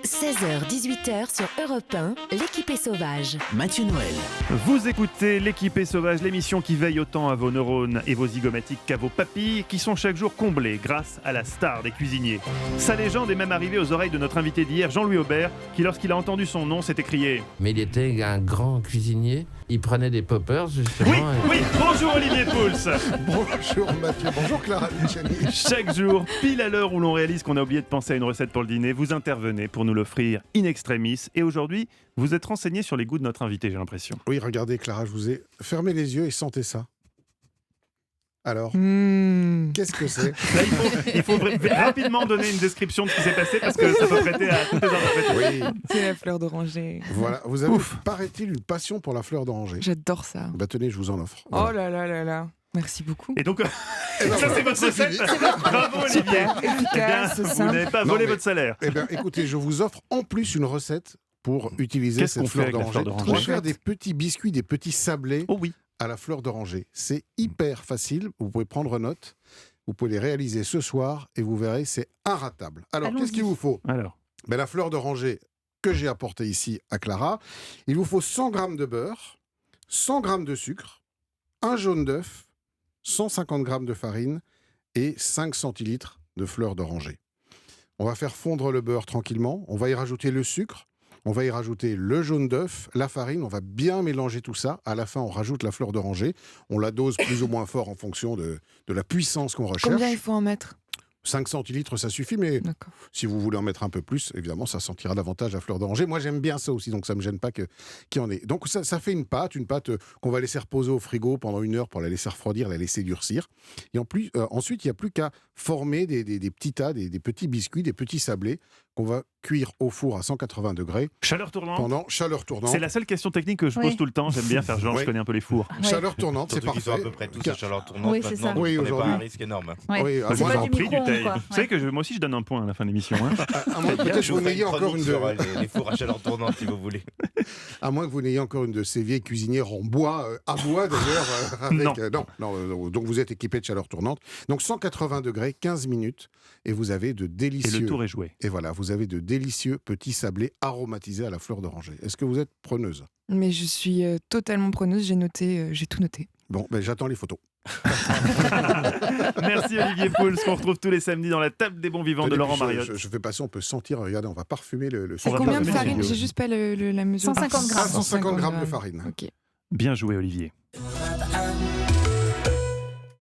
16h-18h sur Europe 1, l'équipe est sauvage. Mathieu Noël. Vous écoutez l'équipe est sauvage, l'émission qui veille autant à vos neurones et vos zygomatiques qu'à vos papilles, qui sont chaque jour comblées grâce à la star des cuisiniers. Sa légende est même arrivée aux oreilles de notre invité d'hier, Jean-Louis Aubert, qui lorsqu'il a entendu son nom s'est écrié « Mais il était un grand cuisinier. Il prenait des poppers, justement. Oui, bonjour Olivier Pouls. Bonjour Mathieu, bonjour Clara Luciani. Chaque jour, pile à l'heure où l'on réalise qu'on a oublié de penser à une recette pour le dîner, vous intervenez pour nous l'offrir in extremis. Et aujourd'hui, vous êtes renseigné sur les goûts de notre invité, j'ai l'impression. Oui, regardez Clara, je vous ai fermé les yeux et sentez ça. Alors, qu'est-ce que c'est ? Là, il faut rapidement donner une description de ce qui s'est passé parce que ça peut prêter à toutes les interprétations. Oui, C'est la fleur d'oranger. voilà, vous avez, paraît-il, une passion pour la fleur d'oranger. J'adore ça. Bah tenez, je vous en offre. Oh là là là là. Merci beaucoup. Et donc, Eh ben, ça c'est votre recette. Bravo Olivier. Efficace, Vous simple. n'avez pas Non, volé mais- votre salaire. Eh bien, écoutez, je vous offre en plus une recette pour utiliser Qu'est-ce cette qu'on fait fleur avec la d'oranger. fleur d'oranger On va faire des petits biscuits, des petits sablés Oh oui. à la fleur d'oranger. C'est hyper facile, vous pouvez prendre note, vous pouvez les réaliser ce soir et vous verrez, c'est inratable. Alors, qu'est-ce qu'il vous faut ? Alors, Ben, la fleur d'oranger que j'ai apportée ici à Clara, il vous faut 100 g de beurre, 100 g de sucre, un jaune d'œuf, 150 g de farine et 5 centilitres de fleur d'oranger. On va faire fondre le beurre tranquillement, on va y rajouter le sucre, on va y rajouter le jaune d'œuf, la farine, on va bien mélanger tout ça. À la fin, on rajoute la fleur d'oranger. On la dose plus ou moins fort en fonction de la puissance qu'on recherche. Combien il faut en mettre ? 5 centilitres, ça suffit, mais D'accord. si vous voulez en mettre un peu plus, évidemment, ça sentira davantage la fleur d'oranger. Moi, j'aime bien ça aussi, donc ça ne me gêne pas qu'il y en ait. Donc, ça fait une pâte qu'on va laisser reposer au frigo pendant 1 heure pour la laisser refroidir, la laisser durcir. Et ensuite, il n'y a plus qu'à former des petits tas, des petits biscuits, des petits sablés qu'on va cuire au four à 180 degrés chaleur tournante. pendant chaleur tournante. C'est la seule question technique que je pose tout le temps. J'aime bien faire genre, Oui. je connais un peu les fours. Chaleur tournante, c'est Surtout qu'ils sont à parfait. peu près tous à chaleur tournante Oui, c'est maintenant, ça. donc Oui, on n'est pas aujourd'hui. à un risque énorme. Ouais. Oui, à C'est moins pas d'en- du Pris du micro-ondes, taille. quoi. Vous savez que moi aussi je donne un point à la fin de l'émission. Hein. à moins peut-être Je vous vous ferai n'ayez une encore chronique une sur de... les fours à chaleur tournante si vous voulez. À moins que vous n'ayez encore une de ces vieilles cuisinières en bois, à bois d'ailleurs. Non. Donc vous êtes équipé de chaleur tournante. Donc 180 degrés, 15 minutes, et vous avez de Et délicieux... le tour est joué. Et voilà, vous avez de délicieux petits sablés aromatisés à la fleur d'oranger. Est-ce que vous êtes preneuse ? Mais je suis totalement preneuse, j'ai noté, j'ai tout noté. Bon, ben j'attends les photos. Merci Olivier Pouls, qu'on retrouve tous les samedis dans la table des bons vivants de Tenez, Laurent puis Mariotte. je fais passer, on peut sentir, regardez, on va parfumer le C'est va combien de pas farine mettre J'ai juste pas la mesure. 150 grammes. 150 grammes de farine. Ok. Bien joué Olivier.